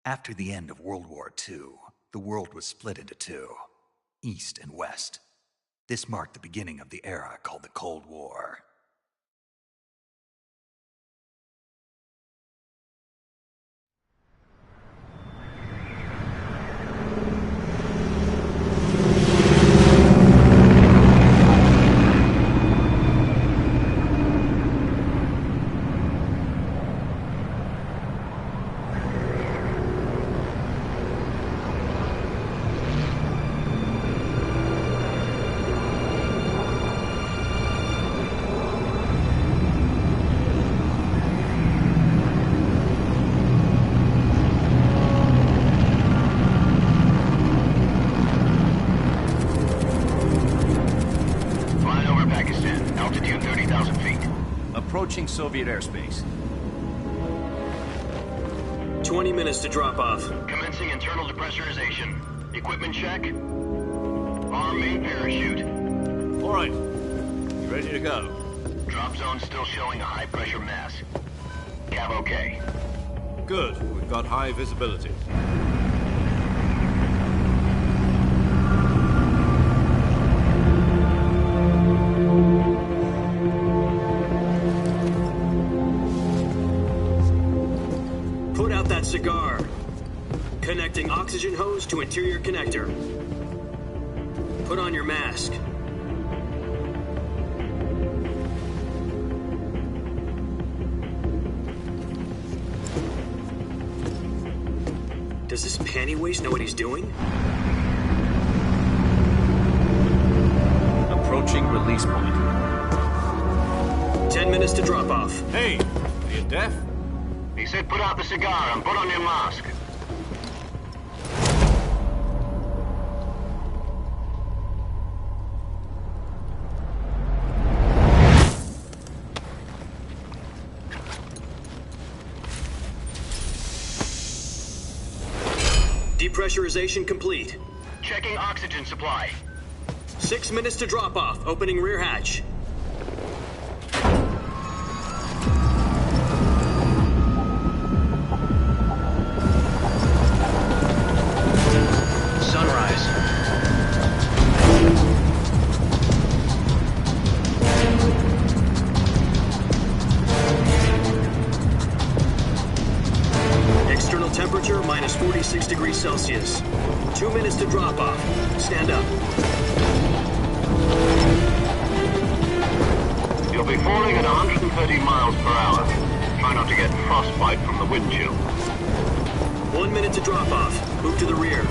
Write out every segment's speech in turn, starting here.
After the end of World War II, the world was split into two, East and West. This marked the beginning of the era called the Cold War. Approaching Soviet airspace. 20 minutes to drop off. Commencing internal depressurization. Equipment check. Arm main parachute. All right. You ready to go? Drop zone still showing a high pressure mass. Cav okay. Good. We've got high visibility. Put out that cigar. Connecting oxygen hose to interior connector. Put on your mask. Does this panty waste know what he's doing? Approaching release point. 10 minutes to drop off. Hey, are you deaf? He said put out the cigar and put on your mask. Depressurization complete. Checking oxygen supply. 6 minutes to drop off. Opening rear hatch. Sunrise. External temperature minus 46 degrees Celsius. 2 minutes to drop off. Stand up. You'll be falling at 130 miles per hour. Try not to get frostbite from the wind chill. 1 minute to drop off. Move to the rear.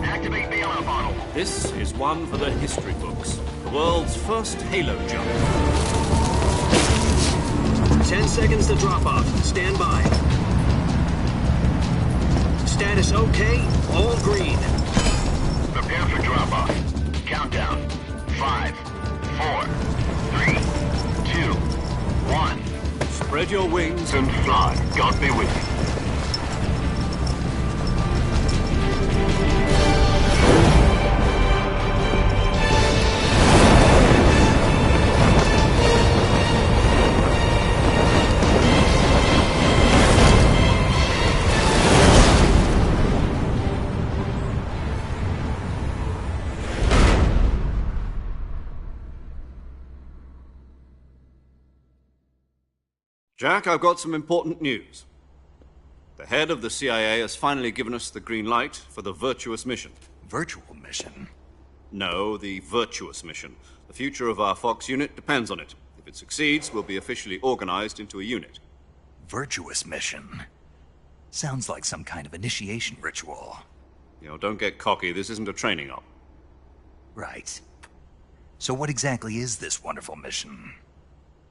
Activate bailout bottle. This is one for the history books. The world's first halo jump. 10 seconds to drop off. Stand by. Status okay. All green. Prepare for drop-off. Countdown. 5, 4, 3, 2, 1. Spread your wings And fly. God be with you. Jack, I've got some important news. The head of the CIA has finally given us the green light for the Virtuous mission. Virtual mission? No, the Virtuous mission. The future of our Fox unit depends on it. If it succeeds, we'll be officially organized into a unit. Virtuous mission? Sounds like some kind of initiation ritual. You know, don't get cocky. This isn't a training op. Right. So what exactly is this wonderful mission?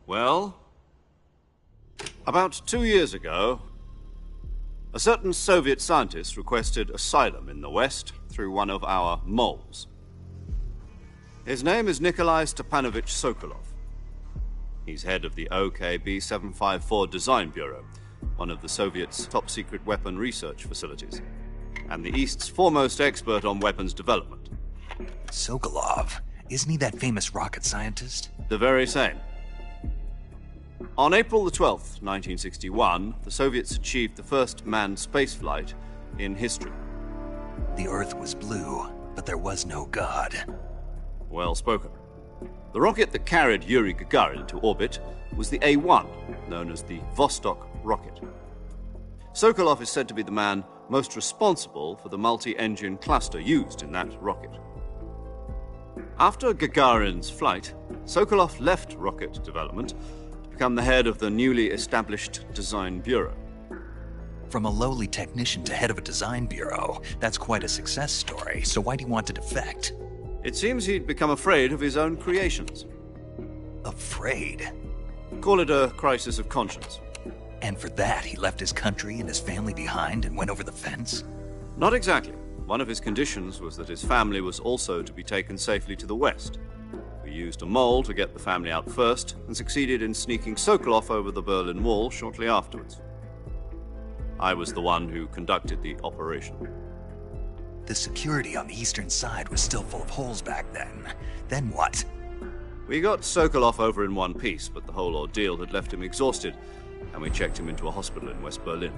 Well, about 2 years ago, a certain Soviet scientist requested asylum in the West through one of our moles. His name is Nikolai Stepanovich Sokolov. He's head of the OKB-754 Design Bureau, one of the Soviets' top-secret weapon research facilities, and the East's foremost expert on weapons development. Sokolov? Isn't he that famous rocket scientist? The very same. On April the 12th, 1961, the Soviets achieved the first manned spaceflight in history. The Earth was blue, but there was no God. Well spoken. The rocket that carried Yuri Gagarin to orbit was the A-1, known as the Vostok rocket. Sokolov is said to be the man most responsible for the multi-engine cluster used in that rocket. After Gagarin's flight, Sokolov left rocket development to become the head of the newly established Design Bureau. From a lowly technician to head of a design bureau, that's quite a success story, so why'd he want to defect? It seems he'd become afraid of his own creations. Afraid? Call it a crisis of conscience. And for that, he left his country and his family behind and went over the fence? Not exactly. One of his conditions was that his family was also to be taken safely to the west. We used a mole to get the family out first and succeeded in sneaking Sokolov over the Berlin Wall shortly afterwards. I was the one who conducted the operation. The security on the eastern side was still full of holes back then. Then what? We got Sokolov over in one piece, but the whole ordeal had left him exhausted, and we checked him into a hospital in West Berlin.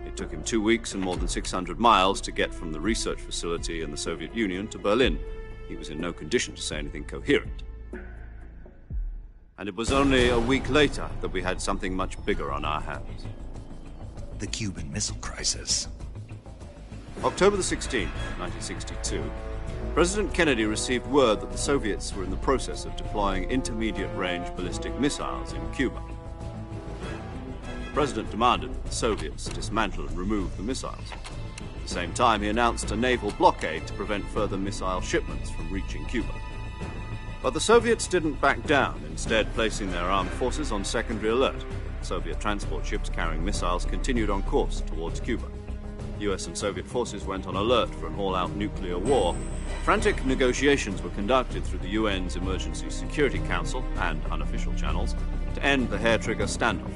It took him 2 weeks and more than 600 miles to get from the research facility in the Soviet Union to Berlin. He was in no condition to say anything coherent. And it was only a week later that we had something much bigger on our hands. The Cuban Missile Crisis. October the 16th, 1962, President Kennedy received word that the Soviets were in the process of deploying intermediate-range ballistic missiles in Cuba. The President demanded that the Soviets dismantle and remove the missiles. At the same time, he announced a naval blockade to prevent further missile shipments from reaching Cuba. But the Soviets didn't back down, instead placing their armed forces on secondary alert. Soviet transport ships carrying missiles continued on course towards Cuba. US and Soviet forces went on alert for an all-out nuclear war. Frantic negotiations were conducted through the UN's Emergency Security Council and unofficial channels to end the hair-trigger standoff.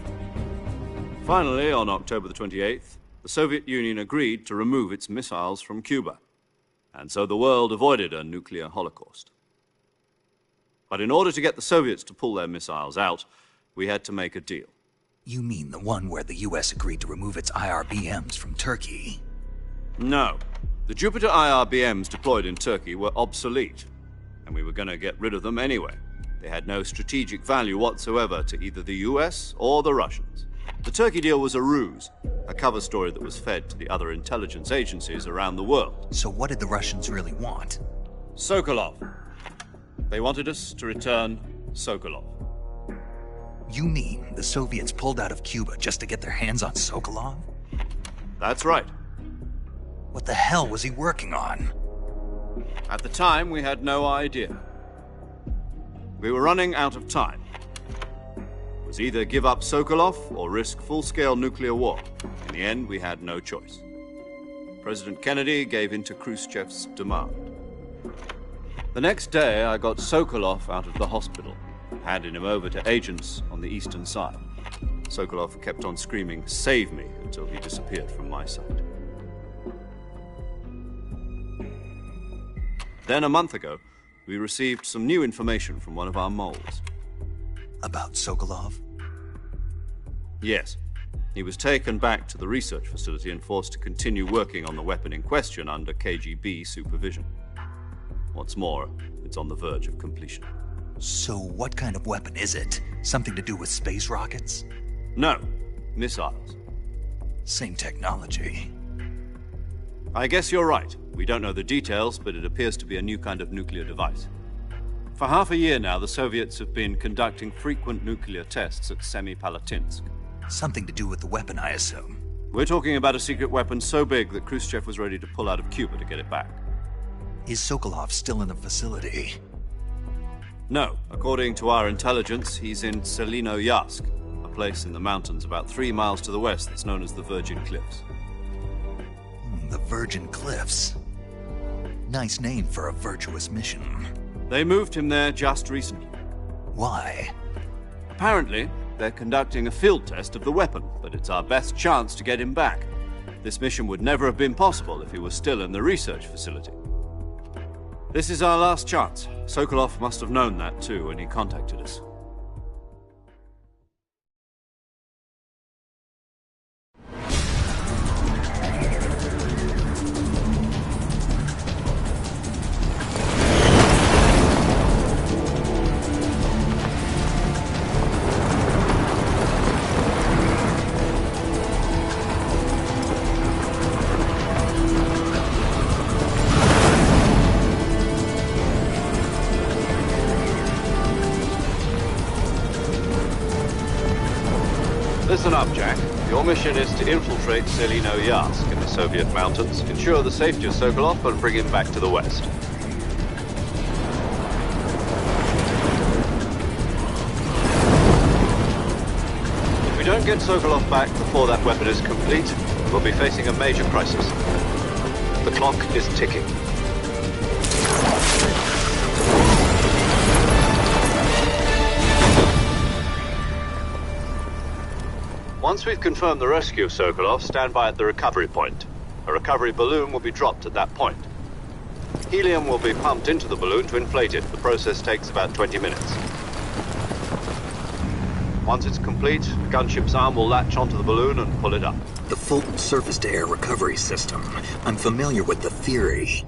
Finally, on October the 28th, the Soviet Union agreed to remove its missiles from Cuba, and so the world avoided a nuclear holocaust. But in order to get the Soviets to pull their missiles out, we had to make a deal. You mean the one where the US agreed to remove its IRBMs from Turkey? No. The Jupiter IRBMs deployed in Turkey were obsolete, and we were going to get rid of them anyway. They had no strategic value whatsoever to either the US or the Russians. The Turkey deal was a ruse, a cover story that was fed to the other intelligence agencies around the world. So what did the Russians really want? Sokolov. They wanted us to return Sokolov. You mean the Soviets pulled out of Cuba just to get their hands on Sokolov? That's right. What the hell was he working on? At the time, we had no idea. We were running out of time. It was either give up Sokolov or risk full-scale nuclear war. In the end, we had no choice. President Kennedy gave in to Khrushchev's demand. The next day, I got Sokolov out of the hospital, handing him over to agents on the eastern side. Sokolov kept on screaming, "Save me," until he disappeared from my sight. Then, a month ago, we received some new information from one of our moles. About Sokolov? Yes. He was taken back to the research facility and forced to continue working on the weapon in question under KGB supervision. What's more, it's on the verge of completion. So what kind of weapon is it? Something to do with space rockets? No, missiles. Same technology. I guess you're right. We don't know the details, but it appears to be a new kind of nuclear device. For half a year now, the Soviets have been conducting frequent nuclear tests at Semipalatinsk. Something to do with the weapon, I assume. We're talking about a secret weapon so big that Khrushchev was ready to pull out of Cuba to get it back. Is Sokolov still in the facility? No. According to our intelligence, he's in Selinoyarsk, a place in the mountains about 3 miles to the west that's known as the Virgin Cliffs. The Virgin Cliffs. Nice name for a virtuous mission. They moved him there just recently. Why? Apparently, they're conducting a field test of the weapon, but it's our best chance to get him back. This mission would never have been possible if he was still in the research facility. This is our last chance. Sokolov must have known that too when he contacted us. Listen up, Jack. Your mission is to infiltrate Selino Yask in the Soviet mountains, ensure the safety of Sokolov, and bring him back to the West. If we don't get Sokolov back before that weapon is complete, we'll be facing a major crisis. The clock is ticking. Once we've confirmed the rescue of Sokolov, stand by at the recovery point. A recovery balloon will be dropped at that point. Helium will be pumped into the balloon to inflate it. The process takes about 20 minutes. Once it's complete, the gunship's arm will latch onto the balloon and pull it up. The Fulton surface-to-air recovery system. I'm familiar with the theory.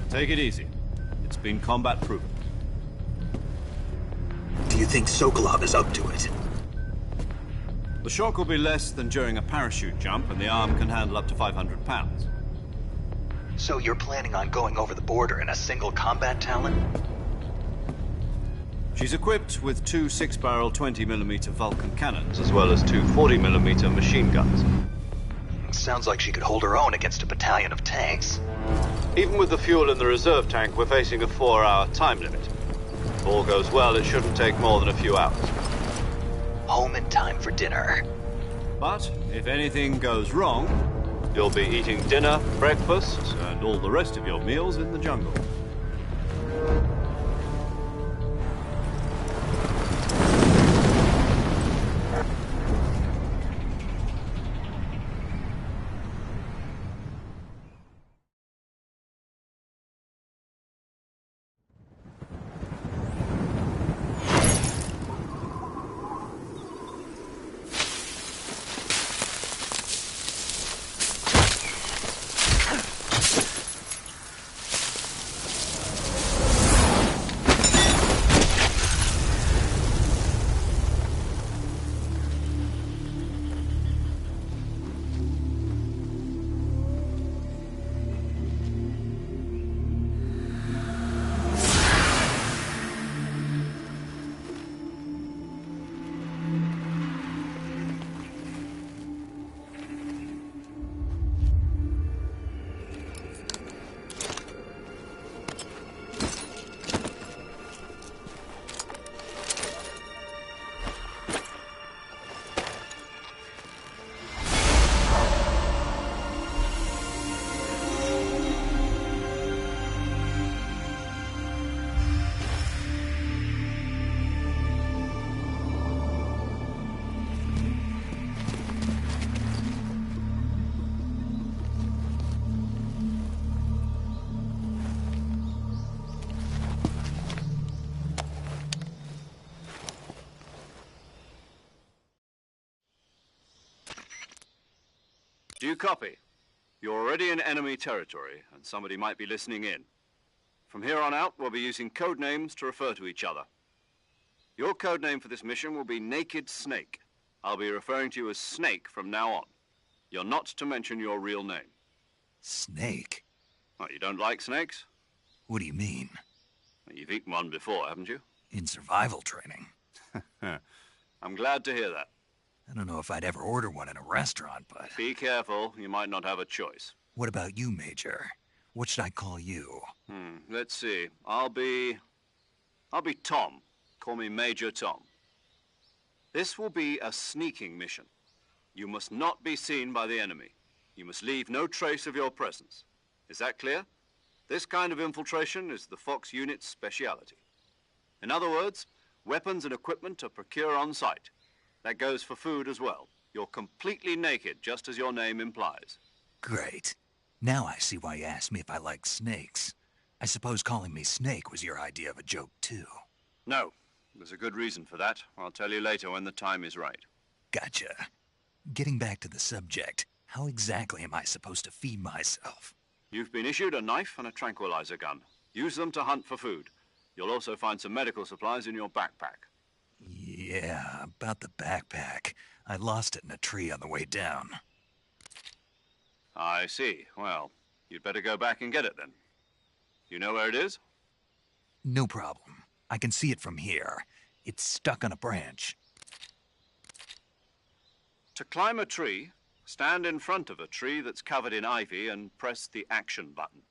Take it easy. It's been combat-proven. Do you think Sokolov is up to it? The shock will be less than during a parachute jump, and the arm can handle up to 500 pounds. So you're planning on going over the border in a single combat Talon? She's equipped with two 6-barrel 20mm Vulcan cannons, as well as two 40mm machine guns. Sounds like she could hold her own against a battalion of tanks. Even with the fuel in the reserve tank, we're facing a 4-hour time limit. If all goes well, it shouldn't take more than a few hours. Home in time for dinner. But if anything goes wrong, you'll be eating dinner, breakfast, and all the rest of your meals in the jungle. Do you copy? You're already in enemy territory, and somebody might be listening in. From here on out, we'll be using code names to refer to each other. Your code name for this mission will be Naked Snake. I'll be referring to you as Snake from now on. You're not to mention your real name. Snake? Oh, you don't like snakes? What do you mean? You've eaten one before, haven't you? In survival training. I'm glad to hear that. I don't know if I'd ever order one in a restaurant, but... Be careful, you might not have a choice. What about you, Major? What should I call you? Let's see. I'll be Tom. Call me Major Tom. This will be a sneaking mission. You must not be seen by the enemy. You must leave no trace of your presence. Is that clear? This kind of infiltration is the Fox unit's speciality. In other words, weapons and equipment are procured on site. That goes for food as well. You're completely naked, just as your name implies. Great. Now I see why you asked me if I like snakes. I suppose calling me Snake was your idea of a joke, too. No. There's a good reason for that. I'll tell you later when the time is right. Gotcha. Getting back to the subject, how exactly am I supposed to feed myself? You've been issued a knife and a tranquilizer gun. Use them to hunt for food. You'll also find some medical supplies in your backpack. Yeah, about the backpack. I lost it in a tree on the way down. I see. Well, you'd better go back and get it then. You know where it is? No problem. I can see it from here. It's stuck on a branch. To climb a tree, stand in front of a tree that's covered in ivy and press the action button.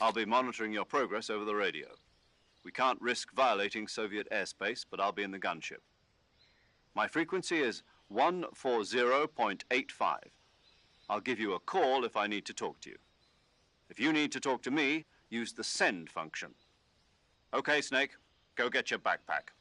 I'll be monitoring your progress over the radio. We can't risk violating Soviet airspace, but I'll be in the gunship. My frequency is 140.85. I'll give you a call if I need to talk to you. If you need to talk to me, use the send function. Okay, Snake, go get your backpack.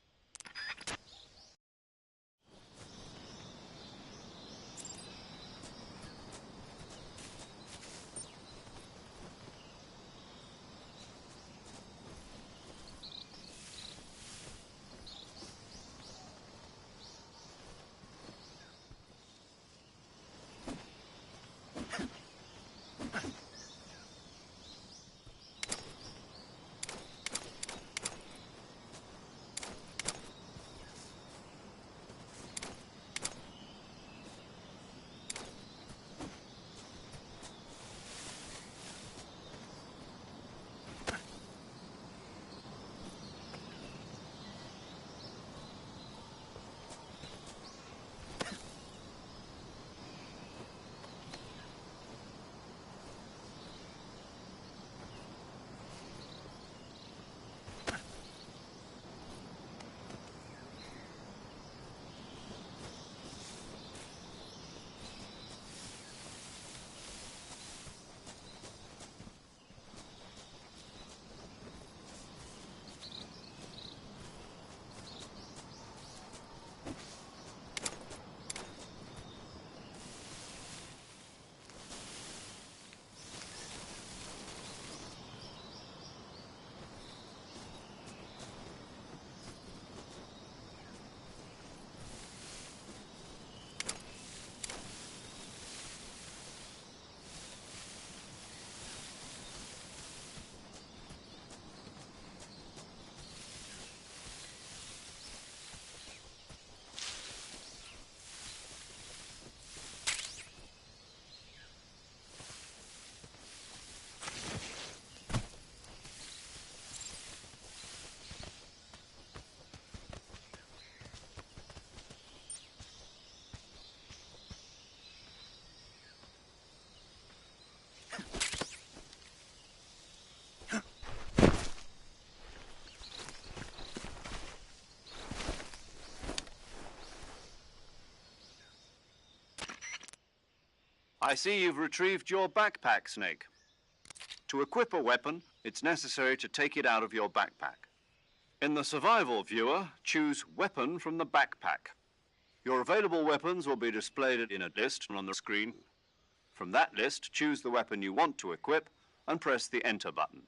I see you've retrieved your backpack, Snake. To equip a weapon, it's necessary to take it out of your backpack. In the survival viewer, choose Weapon from the backpack. Your available weapons will be displayed in a list on the screen. From that list, choose the weapon you want to equip and press the Enter button.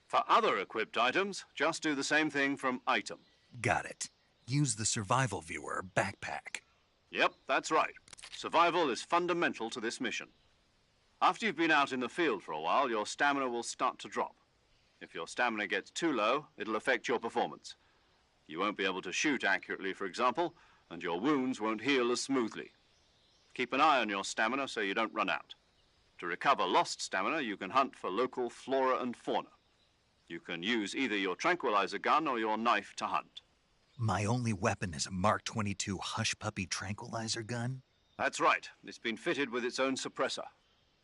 For other equipped items, just do the same thing from Item. Got it. Use the survival viewer backpack. Yep, that's right. Survival is fundamental to this mission. After you've been out in the field for a while, your stamina will start to drop. If your stamina gets too low, it'll affect your performance. You won't be able to shoot accurately, for example, and your wounds won't heal as smoothly. Keep an eye on your stamina so you don't run out. To recover lost stamina, you can hunt for local flora and fauna. You can use either your tranquilizer gun or your knife to hunt. My only weapon is a Mark 22 Hush Puppy tranquilizer gun? That's right. It's been fitted with its own suppressor.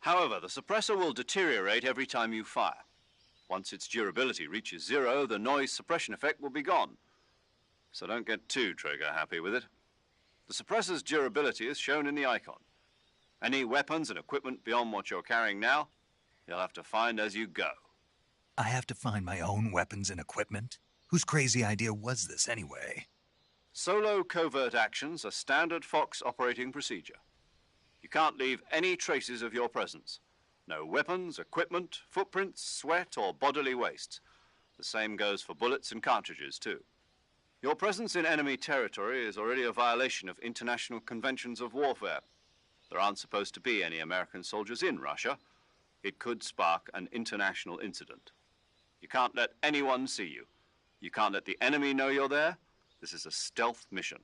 However, the suppressor will deteriorate every time you fire. Once its durability reaches 0, the noise suppression effect will be gone. So don't get too trigger-happy with it. The suppressor's durability is shown in the icon. Any weapons and equipment beyond what you're carrying now, you'll have to find as you go. I have to find my own weapons and equipment? Whose crazy idea was this, anyway? Solo covert actions are standard Fox operating procedure. You can't leave any traces of your presence. No weapons, equipment, footprints, sweat, or bodily wastes. The same goes for bullets and cartridges, too. Your presence in enemy territory is already a violation of international conventions of warfare. There aren't supposed to be any American soldiers in Russia. It could spark an international incident. You can't let anyone see you. You can't let the enemy know you're there. This is a stealth mission.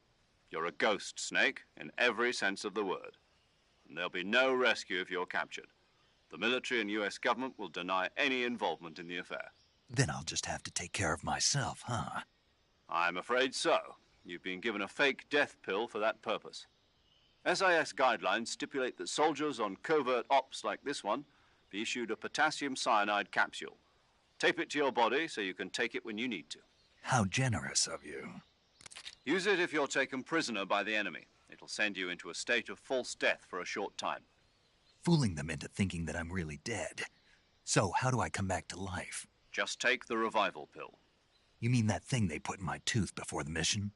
You're a ghost, Snake, in every sense of the word. And there'll be no rescue if you're captured. The military and U.S. government will deny any involvement in the affair. Then I'll just have to take care of myself, huh? I'm afraid so. You've been given a fake death pill for that purpose. SIS guidelines stipulate that soldiers on covert ops like this one be issued a potassium cyanide capsule. Tape it to your body so you can take it when you need to. How generous of you. Use it if you're taken prisoner by the enemy. It'll send you into a state of false death for a short time. Fooling them into thinking that I'm really dead. So, how do I come back to life? Just take the revival pill. You mean that thing they put in my tooth before the mission?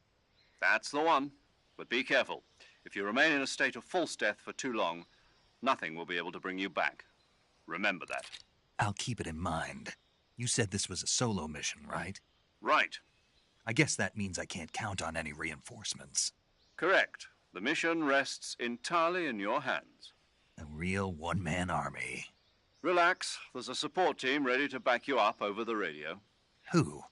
That's the one. But be careful. If you remain in a state of false death for too long, nothing will be able to bring you back. Remember that. I'll keep it in mind. You said this was a solo mission, right? Right. I guess that means I can't count on any reinforcements. Correct. The mission rests entirely in your hands. A real one-man army. Relax. There's a support team ready to back you up over the radio. Who?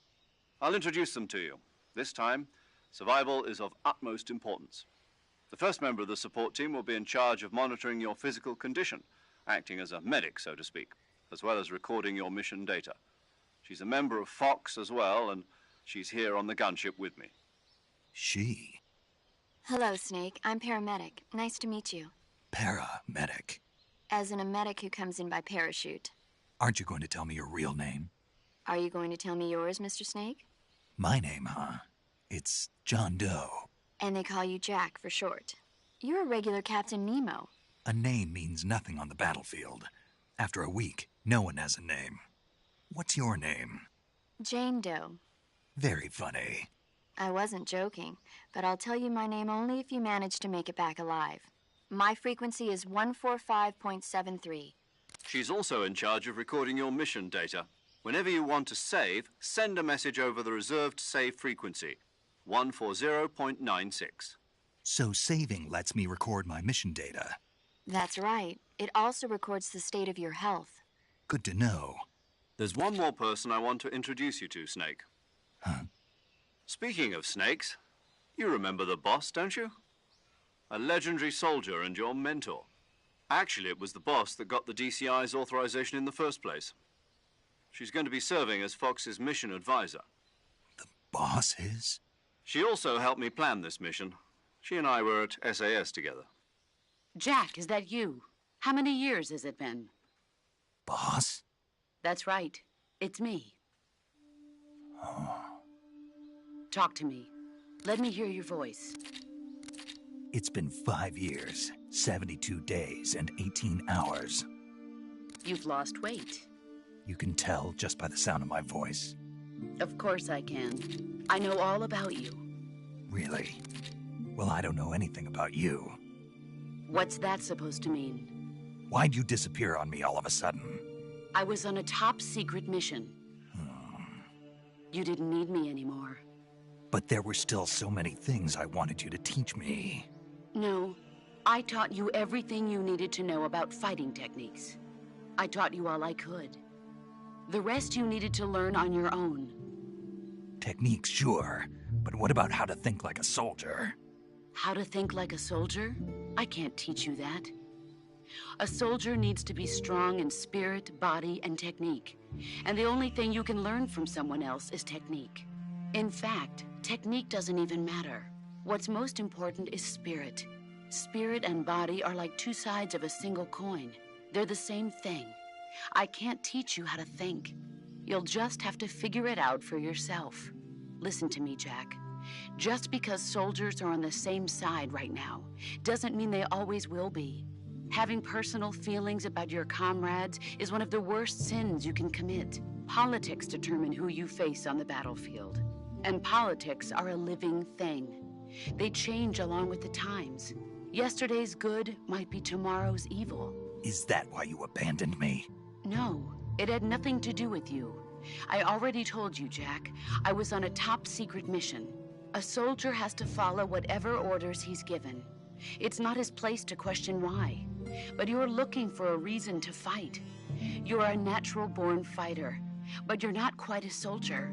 I'll introduce them to you. This time, survival is of utmost importance. The first member of the support team will be in charge of monitoring your physical condition, acting as a medic, so to speak, as well as recording your mission data. She's a member of Fox as well, and she's here on the gunship with me. She? Hello, Snake. I'm paramedic. Nice to meet you. Paramedic. As in a medic who comes in by parachute. Aren't you going to tell me your real name? Are you going to tell me yours, Mr. Snake? My name, huh? It's John Doe. And they call you Jack for short. You're a regular Captain Nemo. A name means nothing on the battlefield. After a week, no one has a name. What's your name? Jane Doe. Very funny. I wasn't joking, but I'll tell you my name only if you manage to make it back alive. My frequency is 145.73. She's also in charge of recording your mission data. Whenever you want to save, send a message over the reserved save frequency, 140.96. So saving lets me record my mission data. That's right. It also records the state of your health. Good to know. There's one more person I want to introduce you to, Snake. Huh? Speaking of snakes, you remember the boss, don't you? A legendary soldier and your mentor. Actually, it was the boss that got the DCI's authorization in the first place. She's going to be serving as Fox's mission advisor. The boss is? She also helped me plan this mission. She and I were at SAS together. Jack, is that you? How many years has it been? Boss? That's right. It's me. Oh. Talk to me. Let me hear your voice. It's been 5 years, 72 days, and 18 hours. You've lost weight. You can tell just by the sound of my voice. Of course I can. I know all about you. Really? Well, I don't know anything about you. What's that supposed to mean? Why'd you disappear on me all of a sudden? I was on a top-secret mission. You didn't need me anymore. But there were still so many things I wanted you to teach me. No, I taught you everything you needed to know about fighting techniques. I taught you all I could. The rest you needed to learn on your own. Techniques, sure. But what about how to think like a soldier? How to think like a soldier? I can't teach you that. A soldier needs to be strong in spirit, body, and technique. And the only thing you can learn from someone else is technique. In fact, technique doesn't even matter. What's most important is spirit. Spirit and body are like two sides of a single coin. They're the same thing. I can't teach you how to think. You'll just have to figure it out for yourself. Listen to me, Jack. Just because soldiers are on the same side right now doesn't mean they always will be. Having personal feelings about your comrades is one of the worst sins you can commit. Politics determine who you face on the battlefield. And politics are a living thing. They change along with the times. Yesterday's good might be tomorrow's evil. Is that why you abandoned me? No, it had nothing to do with you. I already told you, Jack. I was on a top-secret mission. A soldier has to follow whatever orders he's given. It's not his place to question why. But you're looking for a reason to fight. You're a natural-born fighter, but you're not quite a soldier.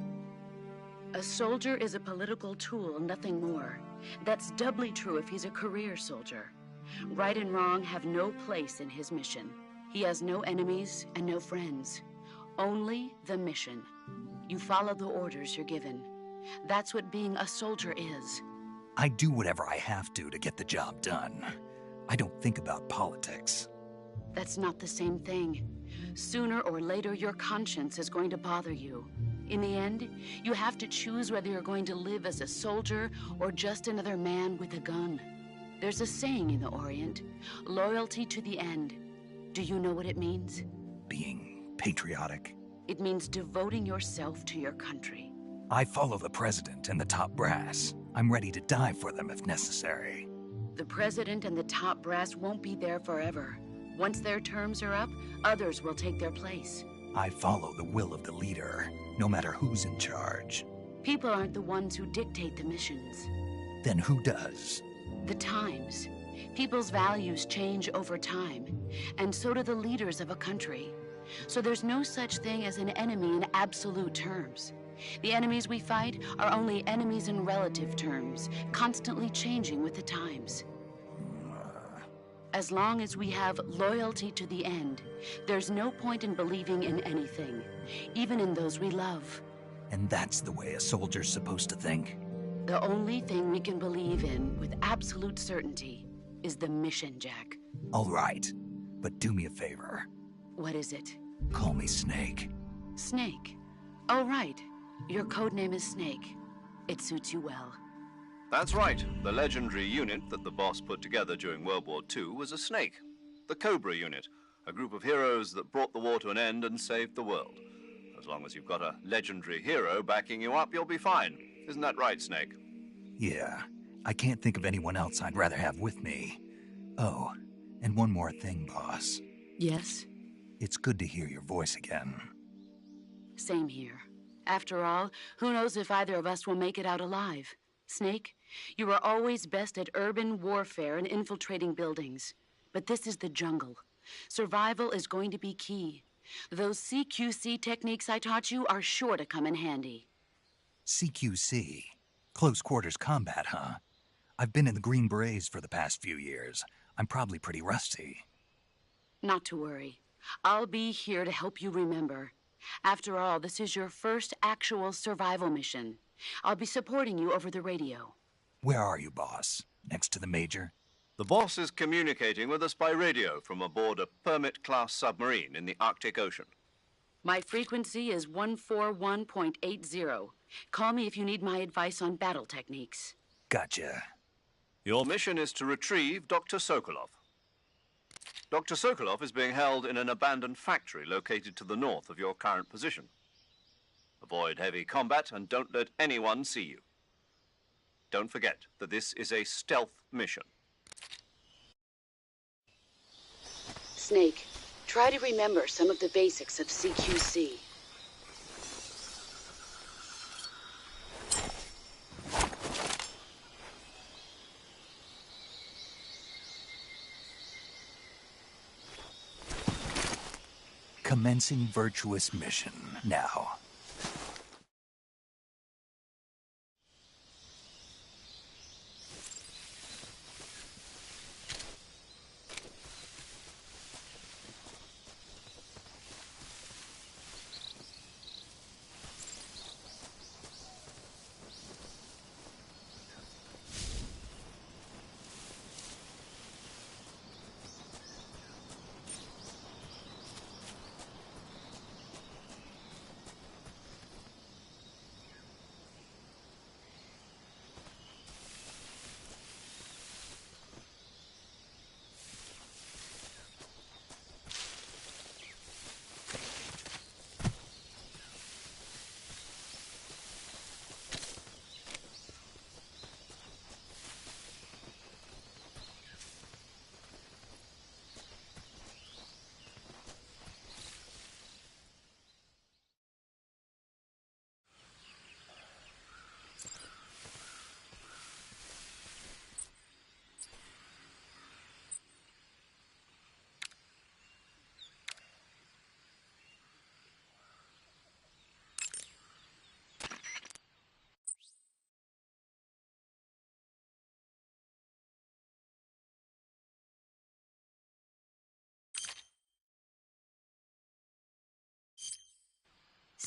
A soldier is a political tool, nothing more. That's doubly true if he's a career soldier. Right and wrong have no place in his mission. He has no enemies and no friends. Only the mission. You follow the orders you're given. That's what being a soldier is. I do whatever I have to get the job done. I don't think about politics. That's not the same thing. Sooner or later, your conscience is going to bother you. In the end, you have to choose whether you're going to live as a soldier or just another man with a gun. There's a saying in the Orient, loyalty to the end. Do you know what it means? Being patriotic. It means devoting yourself to your country. I follow the president and the top brass. I'm ready to die for them if necessary. The president and the top brass won't be there forever. Once their terms are up, others will take their place. I follow the will of the leader, no matter who's in charge. People aren't the ones who dictate the missions. Then who does? The times. People's values change over time, and so do the leaders of a country. So there's no such thing as an enemy in absolute terms. The enemies we fight are only enemies in relative terms, constantly changing with the times. As long as we have loyalty to the end, there's no point in believing in anything, even in those we love. And that's the way a soldier's supposed to think? The only thing we can believe in with absolute certainty is the mission, Jack. All right, but do me a favor. What is it? Call me Snake. Snake. Oh, right. Your codename is Snake. It suits you well. That's right. The legendary unit that the boss put together during World War II was a snake. The Cobra unit, a group of heroes that brought the war to an end and saved the world. As long as you've got a legendary hero backing you up, you'll be fine. Isn't that right, Snake? Yeah, I can't think of anyone else I'd rather have with me. Oh, and one more thing, boss. Yes? It's good to hear your voice again. Same here. After all, who knows if either of us will make it out alive? Snake, you are always best at urban warfare and infiltrating buildings. But this is the jungle. Survival is going to be key. Those CQC techniques I taught you are sure to come in handy. CQC? Close quarters combat, huh? I've been in the Green Berets for the past few years. I'm probably pretty rusty. Not to worry. I'll be here to help you remember. After all, this is your first actual survival mission. I'll be supporting you over the radio. Where are you, boss? Next to the Major? The boss is communicating with us by radio from aboard a Permit-class submarine in the Arctic Ocean. My frequency is 141.80. Call me if you need my advice on battle techniques. Gotcha. Your mission is to retrieve Dr. Sokolov. Dr. Sokolov is being held in an abandoned factory located to the north of your current position. Avoid heavy combat and don't let anyone see you. Don't forget that this is a stealth mission. Snake, try to remember some of the basics of CQC. Commencing virtuous mission now.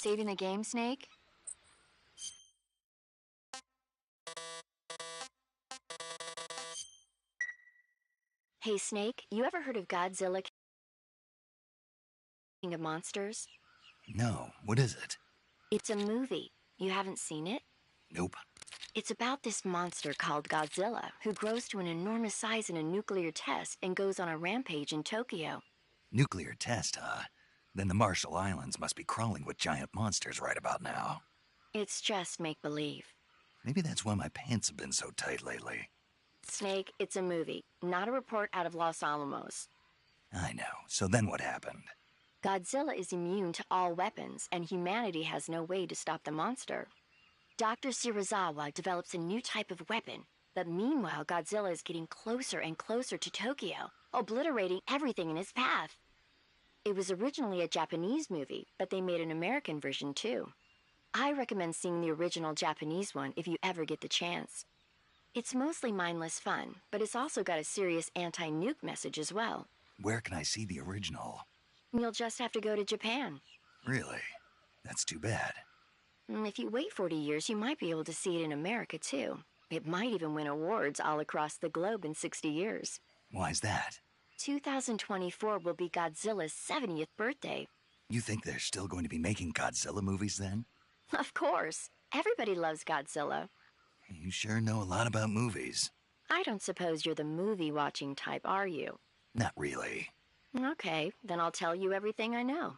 Saving the game, Snake? Hey, Snake, you ever heard of Godzilla King of Monsters? No, what is it? It's a movie. You haven't seen it? Nope. It's about this monster called Godzilla, who grows to an enormous size in a nuclear test and goes on a rampage in Tokyo. Nuclear test, huh? Then the Marshall Islands must be crawling with giant monsters right about now. It's just make-believe. Maybe that's why my pants have been so tight lately. Snake, it's a movie, not a report out of Los Alamos. I know. So then what happened? Godzilla is immune to all weapons, and humanity has no way to stop the monster. Dr. Shirazawa develops a new type of weapon, but meanwhile Godzilla is getting closer and closer to Tokyo, obliterating everything in his path. It was originally a Japanese movie, but they made an American version too. I recommend seeing the original Japanese one if you ever get the chance. It's mostly mindless fun, but it's also got a serious anti-nuke message as well. Where can I see the original? You'll just have to go to Japan. Really? That's too bad. If you wait 40 years, you might be able to see it in America too. It might even win awards all across the globe in 60 years. Why's that? 2024 will be Godzilla's 70th birthday. You think they're still going to be making Godzilla movies then? Of course. Everybody loves Godzilla. You sure know a lot about movies. I don't suppose you're the movie-watching type, are you? Not really. Okay, then I'll tell you everything I know.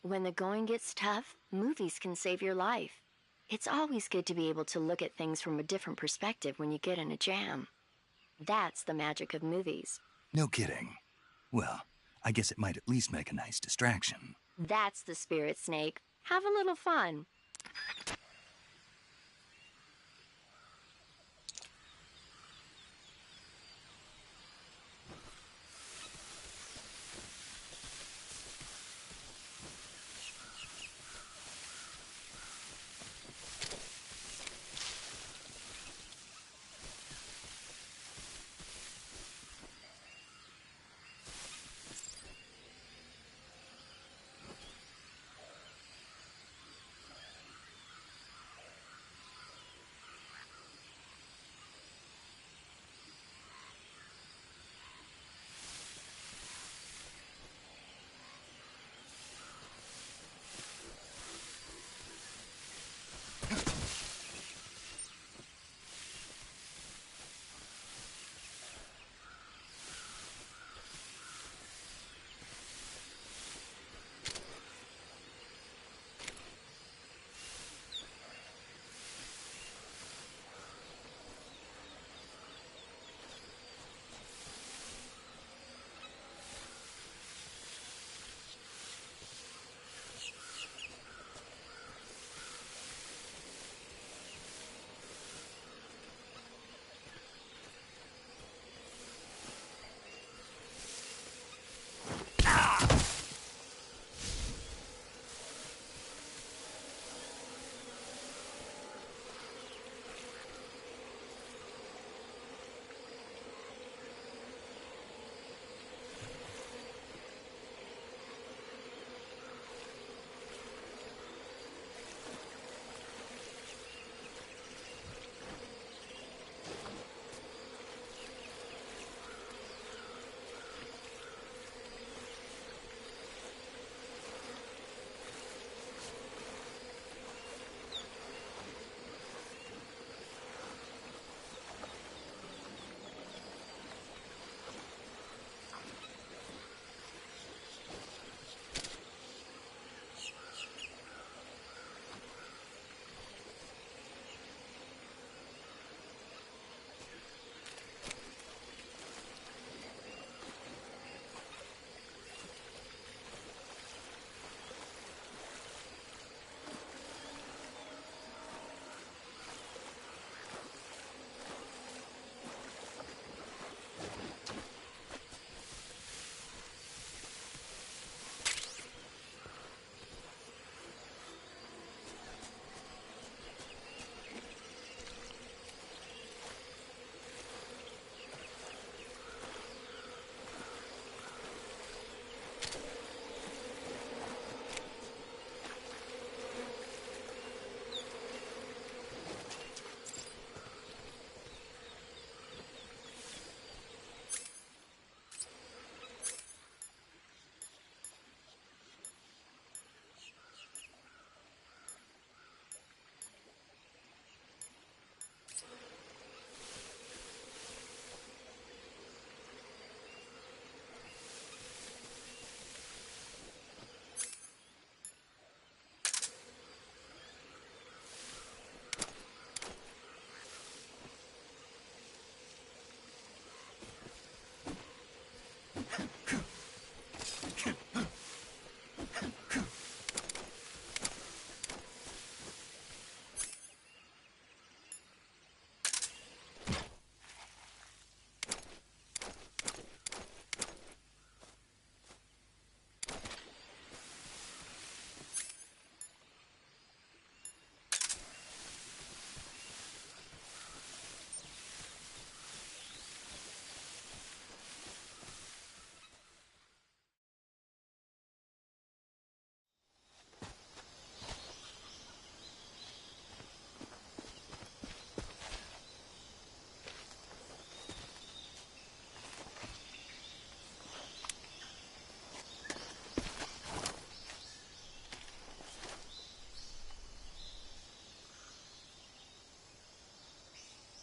When the going gets tough, movies can save your life. It's always good to be able to look at things from a different perspective when you get in a jam. That's the magic of movies. No kidding. Well, I guess it might at least make a nice distraction. That's the spirit, Snake. Have a little fun.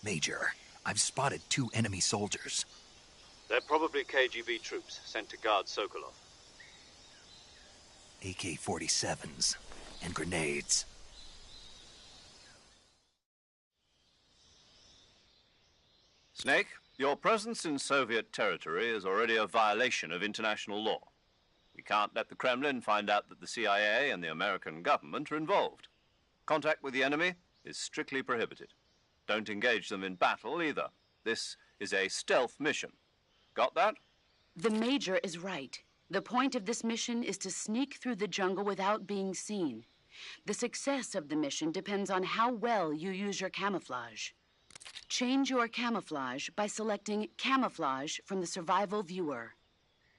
Major, I've spotted 2 enemy soldiers. They're probably KGB troops sent to guard Sokolov. AK-47s and grenades. Snake, your presence in Soviet territory is already a violation of international law. We can't let the Kremlin find out that the CIA and the American government are involved. Contact with the enemy is strictly prohibited. Don't engage them in battle either. This is a stealth mission. Got that? The Major is right. The point of this mission is to sneak through the jungle without being seen. The success of the mission depends on how well you use your camouflage. Change your camouflage by selecting Camouflage from the Survival Viewer.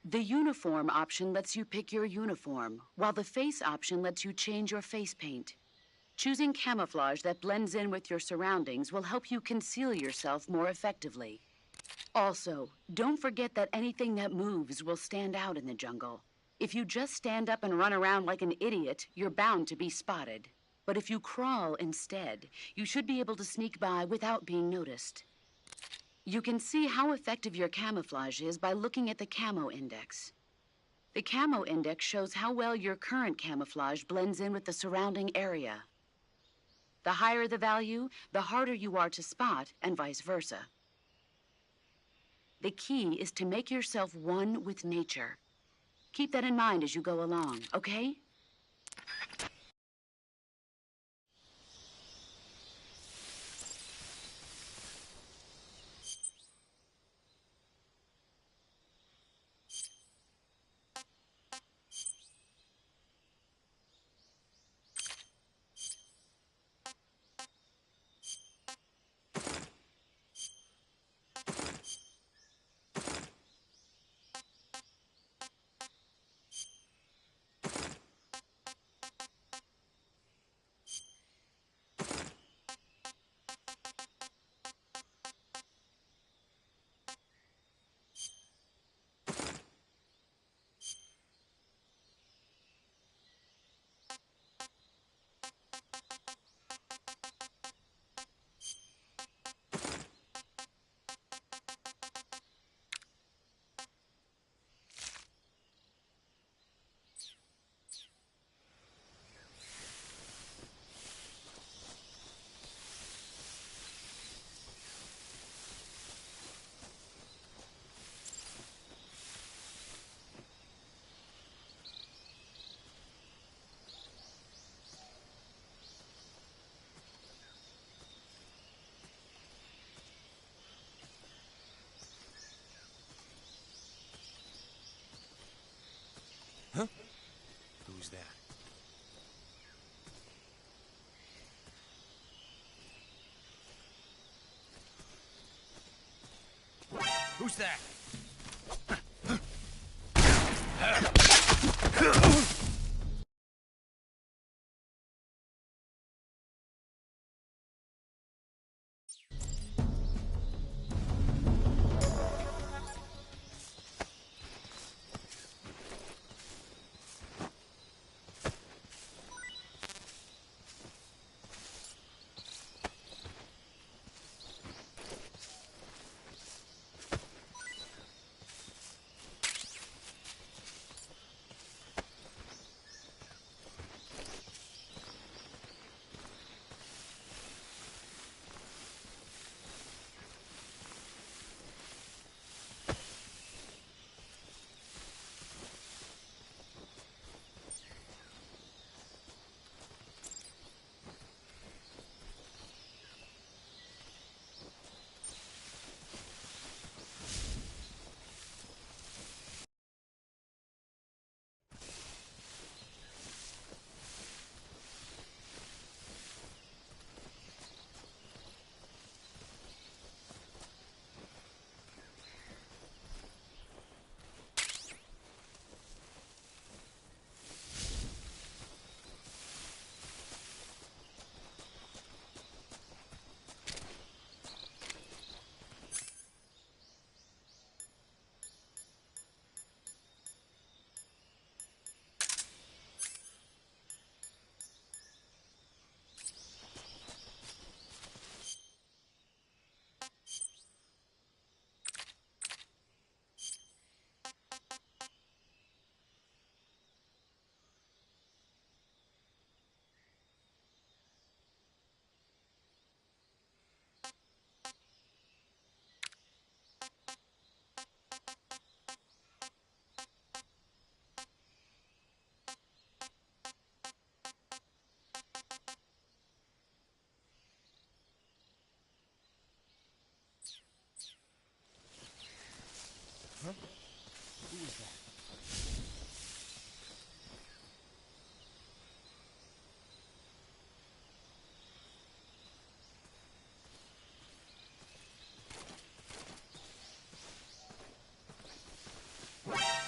The Uniform option lets you pick your uniform, while the Face option lets you change your face paint. Choosing camouflage that blends in with your surroundings will help you conceal yourself more effectively. Also, don't forget that anything that moves will stand out in the jungle. If you just stand up and run around like an idiot, you're bound to be spotted. But if you crawl instead, you should be able to sneak by without being noticed. You can see how effective your camouflage is by looking at the Camo Index. The Camo Index shows how well your current camouflage blends in with the surrounding area. The higher the value, the harder you are to spot, and vice versa. The key is to make yourself one with nature. Keep that in mind as you go along, okay? Who's that? Who's that?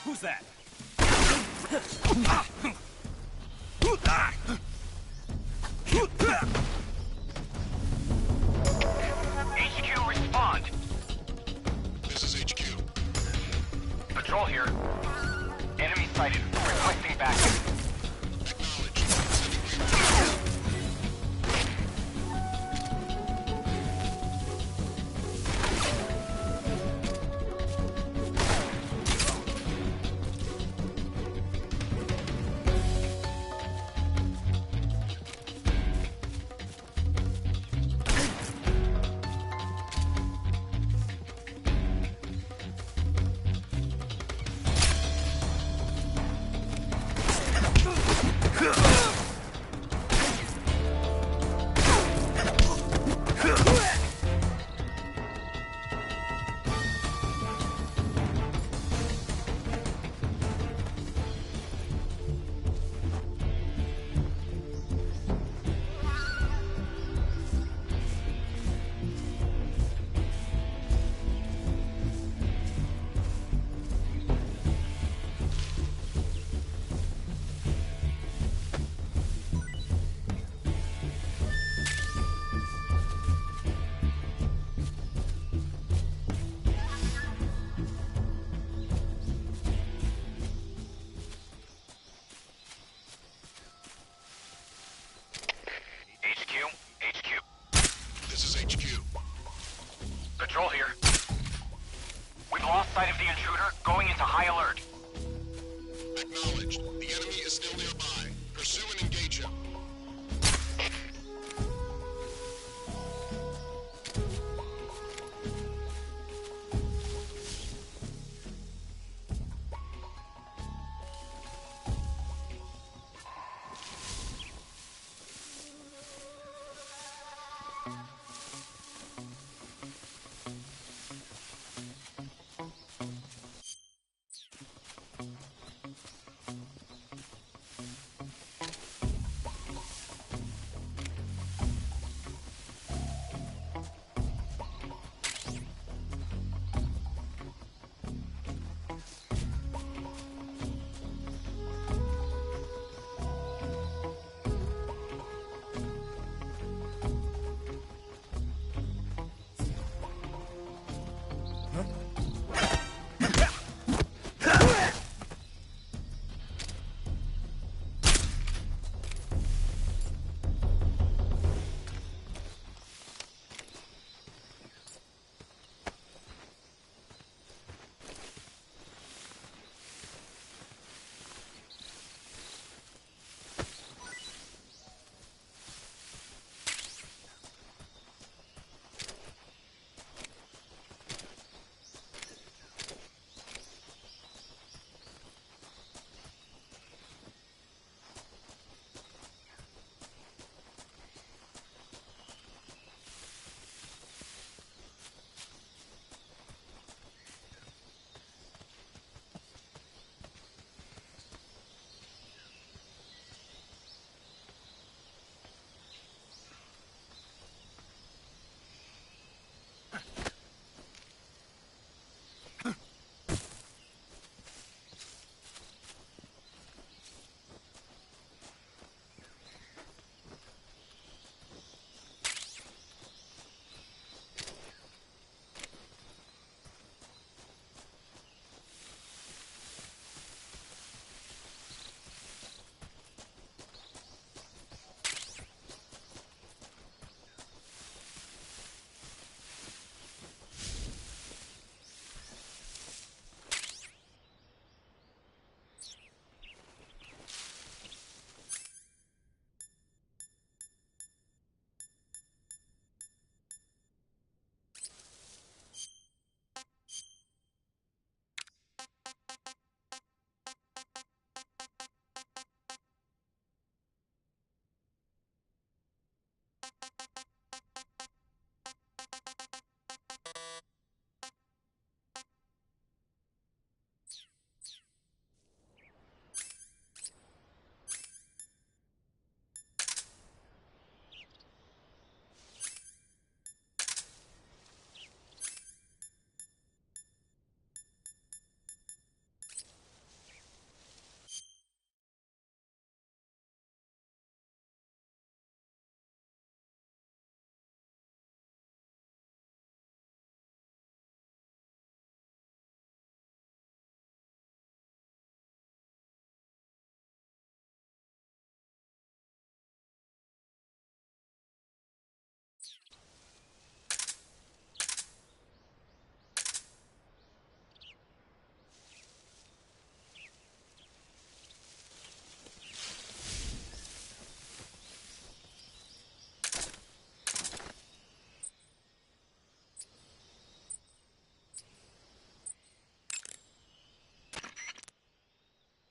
Who's that? HQ, respond. This is HQ. Patrol here. Enemy sighted. Requesting backup. Acknowledged. Sending Patrol here. We've lost sight of the intruder, going into high alert. Acknowledged. The enemy is still nearby. Pursue and engage him.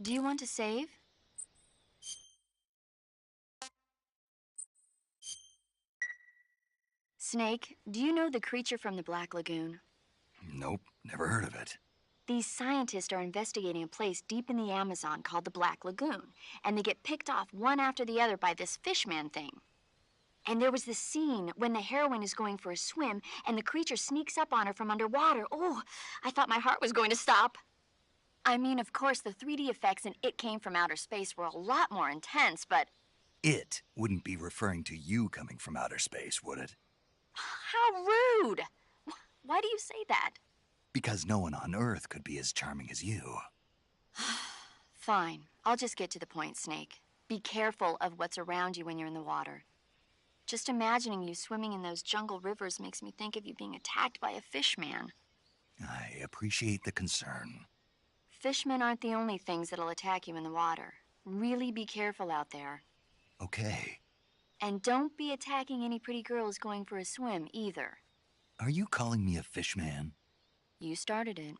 Do you want to save? Snake, do you know the creature from the Black Lagoon? Nope, never heard of it. These scientists are investigating a place deep in the Amazon called the Black Lagoon, and they get picked off one after the other by this fishman thing. And there was this scene when the heroine is going for a swim, and the creature sneaks up on her from underwater. Oh, I thought my heart was going to stop. I mean, of course, the 3D effects in It Came from Outer Space were a lot more intense, but... It wouldn't be referring to you coming from outer space, would it? How rude! Why do you say that? Because no one on Earth could be as charming as you. Fine. I'll just get to the point, Snake. Be careful of what's around you when you're in the water. Just imagining you swimming in those jungle rivers makes me think of you being attacked by a fishman. I appreciate the concern. Fishmen aren't the only things that'll attack you in the water. Really be careful out there. Okay. And don't be attacking any pretty girls going for a swim, either. Are you calling me a fishman? You started it.